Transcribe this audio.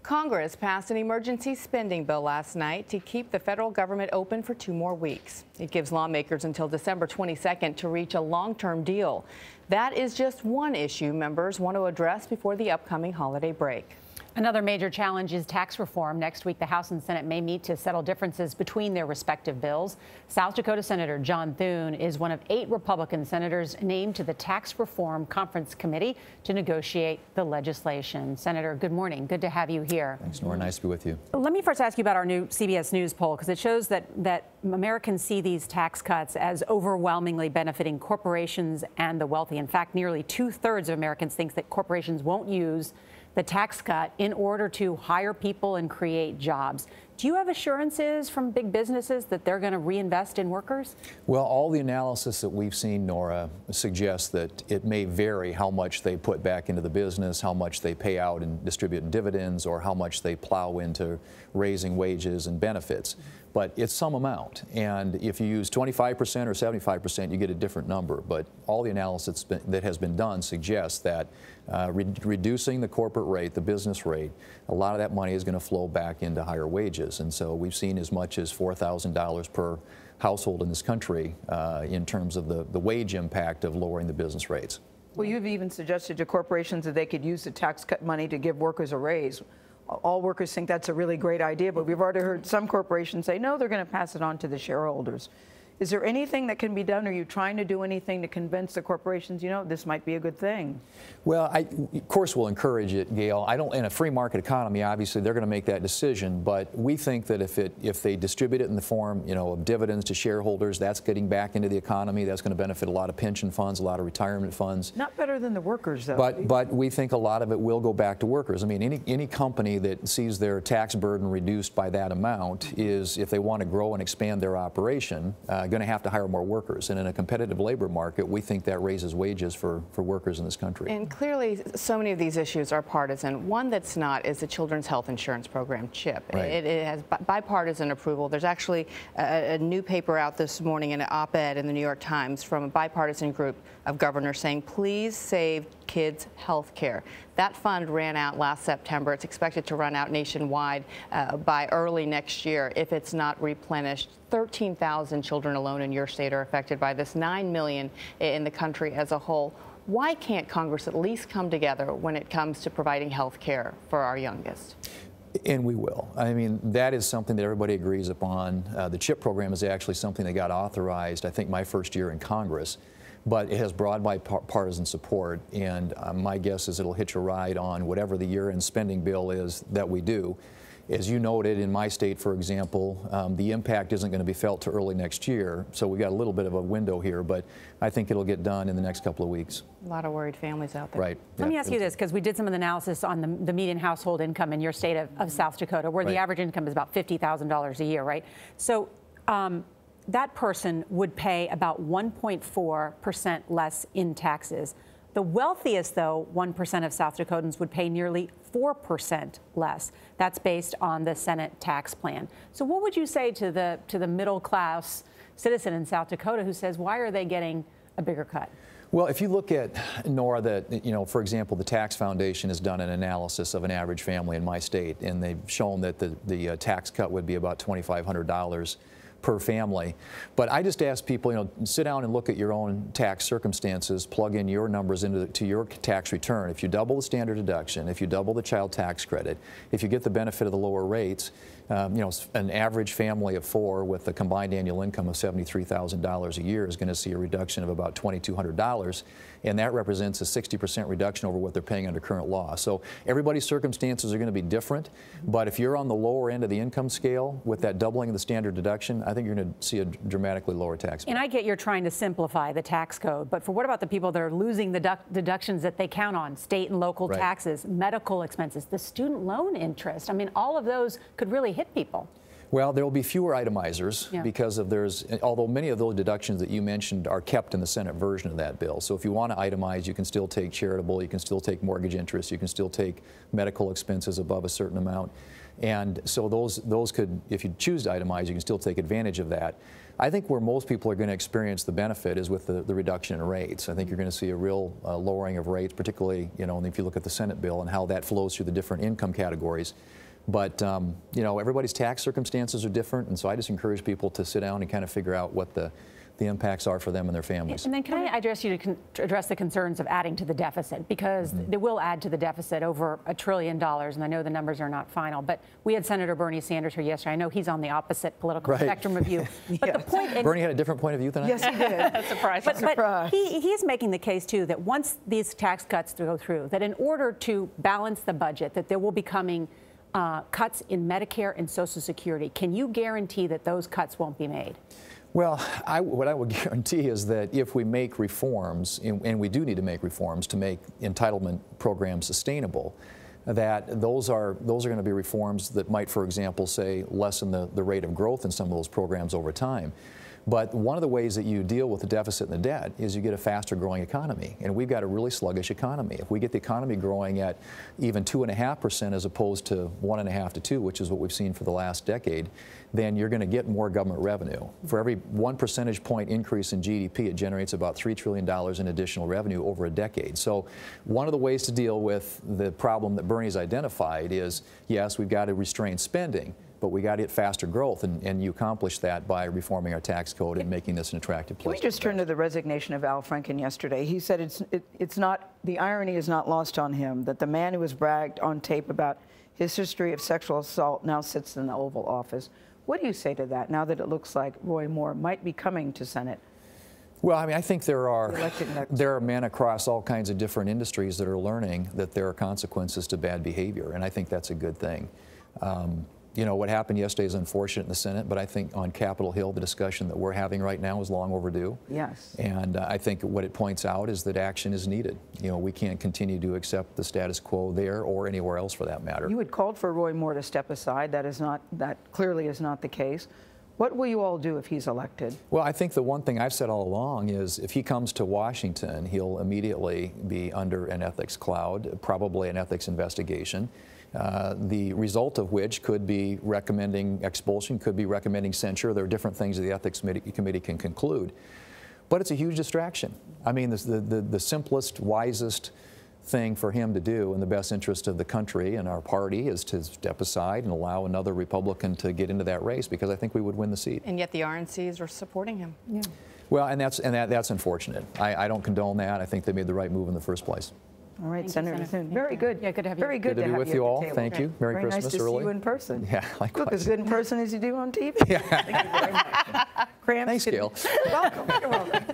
Congress passed an emergency spending bill last night to keep the federal government open for 2 more weeks. It gives lawmakers until December 22nd to reach a long-term deal. That is just one issue members want to address before the upcoming holiday break. Another major challenge is tax reform. Next week, the House and Senate may meet to settle differences between their respective bills. South Dakota Senator John Thune is one of 8 Republican senators named to the Tax Reform Conference Committee to negotiate the legislation. Senator, good morning. Good to have you here. Thanks, Norah. Nice to be with you. Let me first ask you about our new CBS News poll, because it shows that Americans see these tax cuts as overwhelmingly benefiting corporations and the wealthy. In fact, nearly 2/3 of Americans think that corporations won't use the tax cut in order to hire people and create jobs. Do you have assurances from big businesses that they're going to reinvest in workers? Well, all the analysis that we've seen, Norah, suggests that it may vary how much they put back into the business, how much they pay out and distribute in dividends, or how much they plow into raising wages and benefits. But it's some amount. And if you use 25% or 75%, you get a different number. But all the analysis that has been done suggests that reducing the corporate rate, the business rate, a lot of that money is going to flow back into higher wages. And so we've seen as much as $4,000 per household in this country in terms of the wage impact of lowering the business rates. Well, you've even suggested to corporations that they could use the tax cut money to give workers a raise. All workers think that's a really great idea, but we've already heard some corporations say, no, they're going to pass it on to the shareholders. Is there anything that can be done? Are you trying to do anything to convince the corporations, you know, this might be a good thing? Well, of course, we'll encourage it, Gayle. In a free market economy, obviously, they're going to make that decision. But we think that if they distribute it in the form, you know, of dividends to shareholders, that's getting back into the economy. That's going to benefit a lot of pension funds, a lot of retirement funds. Not better than the workers, though. But we think a lot of it will go back to workers. I mean, any company that sees their tax burden reduced by that amount is, if they want to grow and expand their operation, going to have to hire more workers. And in a competitive labor market, we think that raises wages for workers in this country. And clearly, so many of these issues are partisan. One that's not is the Children's Health Insurance Program, CHIP. Right. It has bipartisan approval. There's actually a new paper out this morning, an op-ed in the New York Times from a bipartisan group of governors saying, please save kids' health care. That fund ran out last September. It's expected to run out nationwide by early next year if it's not replenished. 13,000 children alone in your state are affected by this, 9 million in the country as a whole. Why can't Congress at least come together when it comes to providing health care for our youngest? And we will. I mean, that is something that everybody agrees upon. The CHIP program is actually something that got authorized, I think, my first year in Congress. But it has broad bipartisan support, and my guess is it'll hitch a ride on whatever the year-end spending bill is that we do. As you noted, in my state, for example, the impact isn't going to be felt till early next year, so we've got a little bit of a window here, but I think it'll get done in the next couple of weeks. A lot of worried families out there. Right. Let me ask you this, because we did some of the analysis on the median household income in your state of South Dakota, where the average income is about $50,000 a year, right? So that person would pay about 1.4% less in taxes. The wealthiest, though, 1% of South Dakotans would pay nearly 4% less. That's based on the Senate tax plan. So what would you say to the middle-class citizen in South Dakota who says, why are they getting a bigger cut? Well, if you look at, Norah, for example, the Tax Foundation has done an analysis of an average family in my state, and they've shown that the tax cut would be about $2,500 per family. But I just ask people, sit down and look at your own tax circumstances, plug in your numbers into your tax return. If you double the standard deduction, if you double the child tax credit, if you get the benefit of the lower rates, an average family of 4 with a combined annual income of $73,000 a year is going to see a reduction of about $2,200, and that represents a 60% reduction over what they're paying under current law. So everybody's circumstances are going to be different, but if you're on the lower end of the income scale with that doubling of the standard deduction, I think you're going to see a dramatically lower tax bill. And I get you're trying to simplify the tax code, but for what about the people that are losing the deductions that they count on, state and local taxes, medical expenses, the student loan interest? I mean, all of those could really hit people. Well, there will be fewer itemizers because although many of those deductions that you mentioned are kept in the Senate version of that bill. So if you want to itemize, you can still take charitable, you can still take mortgage interest, you can still take medical expenses above a certain amount. And so those could, if you choose to itemize, you can still take advantage of that. I think where most people are going to experience the benefit is with the reduction in rates. I think you're going to see a real lowering of rates, particularly, you know, if you look at the Senate bill and how that flows through the different income categories. But, you know, everybody's tax circumstances are different, and so I just encourage people to sit down and kind of figure out what the impacts are for them and their families. And then can I address you to address the concerns of adding to the deficit, because they will add to the deficit over $1 trillion, and I know the numbers are not final, but we had Senator Bernie Sanders here yesterday. I know he's on the opposite political spectrum of you. But the point, Bernie had a different point of view than I did. Yes, he did. Surprise. But he's making the case, too, that once these tax cuts go through, that in order to balance the budget, that there will be coming cuts in Medicare and Social Security. Can you guarantee that those cuts won't be made? Well, what I would guarantee is that if we make reforms, and we do need to make reforms to make entitlement programs sustainable, that those are going to be reforms that might, for example, say lessen the rate of growth in some of those programs over time. But one of the ways that you deal with the deficit and the debt is you get a faster growing economy. And we've got a really sluggish economy. If we get the economy growing at even 2.5% as opposed to 1.5 to 2, which is what we've seen for the last decade, then you're going to get more government revenue. For every 1 percentage point increase in GDP, it generates about $3 trillion in additional revenue over a decade. So one of the ways to deal with the problem that Bernie's identified is, yes, we've got to restrain spending, but we got to get faster growth, and you accomplish that by reforming our tax code and making this an attractive place. Can we just turn to the resignation of Al Franken yesterday? He said it's not, the irony is not lost on him that the man who was bragged on tape about his history of sexual assault now sits in the Oval Office. What do you say to that now that it looks like Roy Moore might be coming to Senate? Well, I mean, I think there are men across all kinds of different industries that are learning that there are consequences to bad behavior, and I think that's a good thing. You know, what happened yesterday is unfortunate in the Senate, but I think on Capitol Hill, the discussion that we're having right now is long overdue. Yes. And I think what it points out is that action is needed. You know, we can't continue to accept the status quo there or anywhere else for that matter. You had called for Roy Moore to step aside. That clearly is not the case. What will you all do if he's elected? Well, I think the one thing I've said all along is if he comes to Washington, he'll immediately be under an ethics cloud, probably an ethics investigation. The result of which could be recommending expulsion, could be recommending censure. There are different things that the Ethics Committee can conclude. But it's a huge distraction. I mean, the simplest, wisest thing for him to do in the best interest of the country and our party is to step aside and allow another Republican to get into that race, because I think we would win the seat. And yet the RNCs are supporting him. Yeah. Well, and that's unfortunate. I don't condone that. I think they made the right move in the first place. All right, Senator Thune. Very good. Yeah, good to have you. Very good to be with you all. Thank you. Merry Very Christmas nice to early. see you in person. Yeah, likewise. Look as good in person as you do on TV. Yeah. Thank you very much. Cramps. Thanks, Gayle. Welcome. You're welcome.